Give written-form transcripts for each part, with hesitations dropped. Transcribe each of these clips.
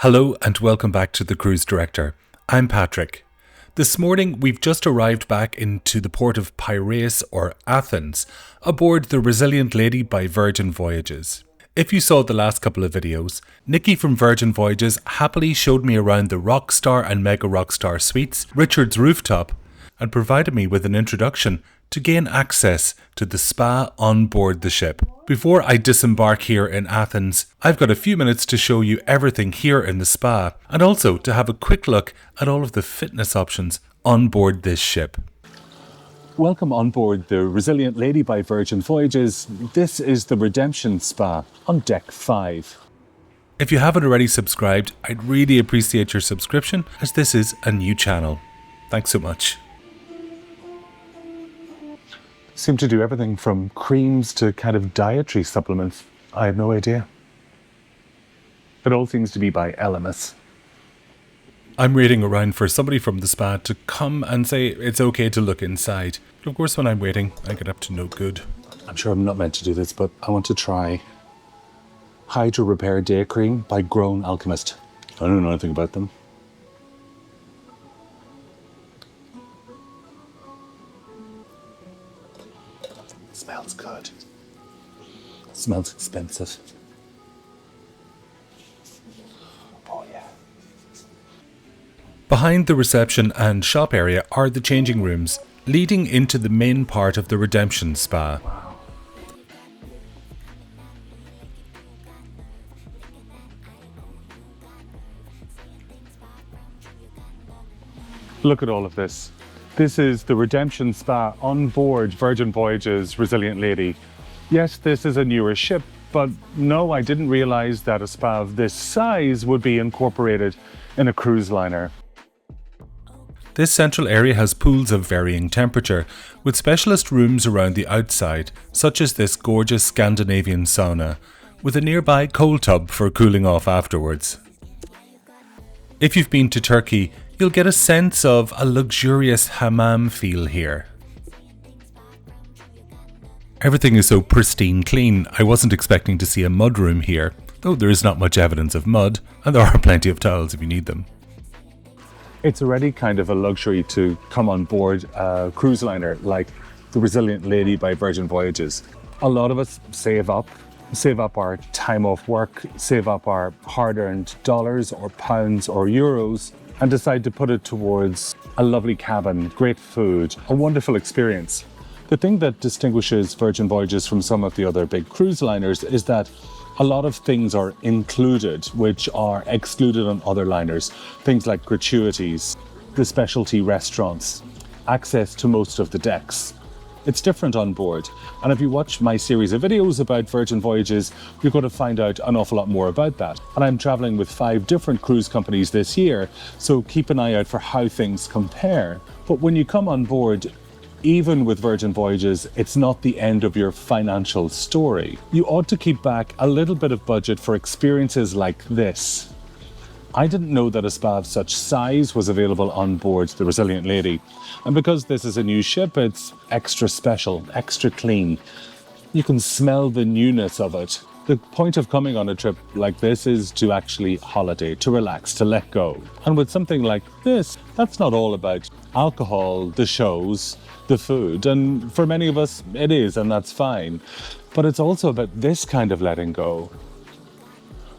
Hello and welcome back to The Cruise Director. I'm Patrick. This morning we've just arrived back into the port of Piraeus or Athens aboard the Resilient Lady by Virgin Voyages. If you saw the last couple of videos, Nikki from Virgin Voyages happily showed me around the Rockstar and Mega Rockstar suites, Richard's rooftop, and provided me with an introduction to gain access to the spa on board the ship. Before I disembark here in Athens, I've got a few minutes to show you everything here in the spa and also to have a quick look at all of the fitness options on board this ship. Welcome on board the Resilient Lady by Virgin Voyages. This is the Redemption Spa on Deck 5. If you haven't already subscribed, I'd really appreciate your subscription as this is a new channel. Thanks so much. Seem to do everything from creams to kind of dietary supplements. I had no idea. It all seems to be by LMS. I'm waiting around for somebody from the spa to come and say it's okay to look inside. Of course, when I'm waiting, I get up to no good. I'm sure I'm not meant to do this, but I want to try Hydro Repair Day Cream by Grown Alchemist. I don't know anything about them. Smells good. Smells expensive. Oh yeah. Behind the reception and shop area are the changing rooms, leading into the main part of the Redemption Spa. Wow. Look at all of this. This is the Redemption Spa on board Virgin Voyages Resilient Lady. Yes, this is a newer ship, but no, I didn't realize that a spa of this size would be incorporated in a cruise liner. This central area has pools of varying temperature, with specialist rooms around the outside, such as this gorgeous Scandinavian sauna, with a nearby cold tub for cooling off afterwards. If you've been to Turkey, you'll get a sense of a luxurious hammam feel here. Everything is so pristine clean, I wasn't expecting to see a mud room here, though there is not much evidence of mud, and there are plenty of towels if you need them. It's already kind of a luxury to come on board a cruise liner like the Resilient Lady by Virgin Voyages. A lot of us save up our time off work, save up our hard-earned dollars or pounds or euros, and decide to put it towards a lovely cabin, great food, a wonderful experience. The thing that distinguishes Virgin Voyages from some of the other big cruise liners is that a lot of things are included which are excluded on other liners. Things like gratuities, the specialty restaurants, access to most of the decks. It's different on board, and if you watch my series of videos about Virgin Voyages, you're going to find out an awful lot more about that. And I'm traveling with 5 different cruise companies this year, so keep an eye out for how things compare. But when you come on board, even with Virgin Voyages, it's not the end of your financial story. You ought to keep back a little bit of budget for experiences like this. I didn't know that a spa of such size was available on board the Resilient Lady. And because this is a new ship, it's extra special, extra clean. You can smell the newness of it. The point of coming on a trip like this is to actually holiday, to relax, to let go. And with something like this, that's not all about alcohol, the shows, the food. And for many of us, it is, and that's fine. But it's also about this kind of letting go.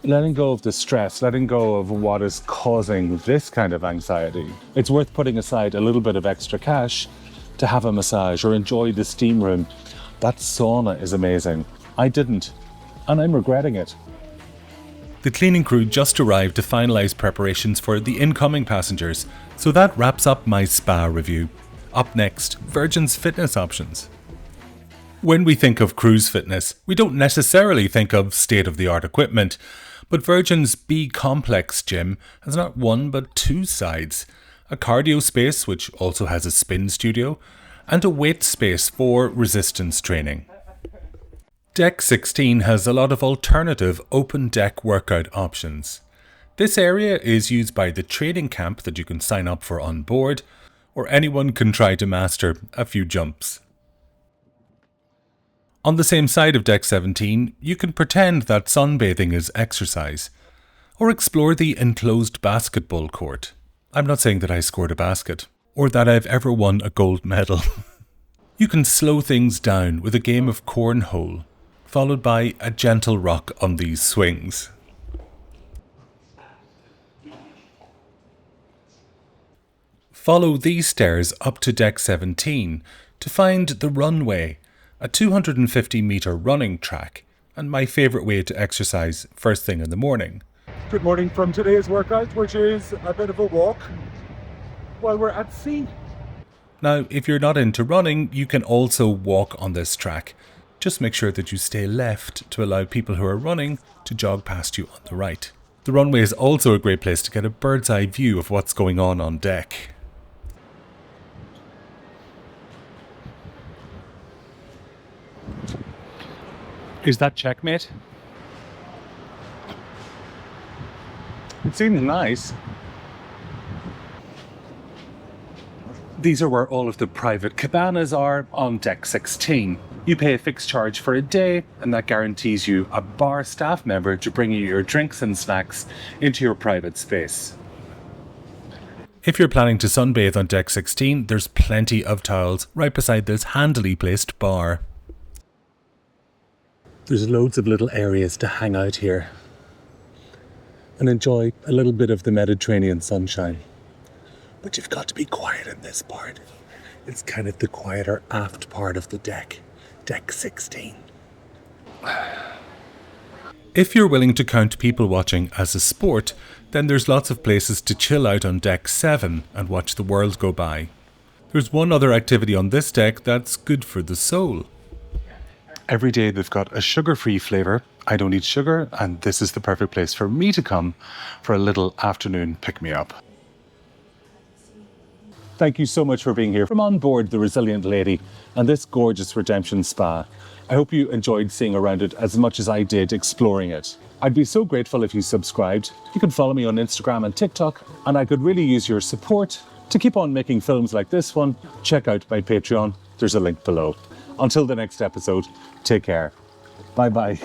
Letting go of the stress, letting go of what is causing this kind of anxiety. It's worth putting aside a little bit of extra cash to have a massage or enjoy the steam room. That sauna is amazing. I didn't, and I'm regretting it. The cleaning crew just arrived to finalise preparations for the incoming passengers, so that wraps up my spa review. Up next, Virgin's fitness options. When we think of cruise fitness, we don't necessarily think of state-of-the-art equipment, but Virgin's B Complex gym has not one but 2 sides. A cardio space, which also has a spin studio, and a weight space for resistance training. Deck 16 has a lot of alternative open deck workout options. This area is used by the training camp that you can sign up for on board, or anyone can try to master a few jumps. On the same side of Deck 17, you can pretend that sunbathing is exercise. Or explore the enclosed basketball court. I'm not saying that I scored a basket, or that I've ever won a gold medal. You can slow things down with a game of cornhole, followed by a gentle rock on these swings. Follow these stairs up to deck 17 to find the runway, a 250-metre running track, and my favourite way to exercise first thing in the morning. Good morning from today's workout, which is a bit of a walk while we're at sea. Now, if you're not into running, you can also walk on this track. Just make sure that you stay left to allow people who are running to jog past you on the right. The runway is also a great place to get a bird's eye view of what's going on deck. Is that checkmate? It seems nice. These are where all of the private cabanas are on deck 16. You pay a fixed charge for a day, and that guarantees you a bar staff member to bring you your drinks and snacks into your private space. If you're planning to sunbathe on deck 16, there's plenty of towels right beside this handily placed bar. There's loads of little areas to hang out here and enjoy a little bit of the Mediterranean sunshine. But you've got to be quiet in this part. It's kind of the quieter aft part of the deck, deck 16. If you're willing to count people watching as a sport, then there's lots of places to chill out on deck 7 and watch the world go by. There's one other activity on this deck that's good for the soul. Every day they've got a sugar-free flavour. I don't eat sugar, and this is the perfect place for me to come for a little afternoon pick-me-up. Thank you so much for being here from on board the Resilient Lady and this gorgeous redemption spa. I hope you enjoyed seeing around it as much as I did exploring it. I'd be so grateful if you subscribed. You can follow me on Instagram and TikTok, and I could really use your support to keep on making films like this one. Check out my Patreon. There's a link below. Until the next episode, take care. Bye-bye.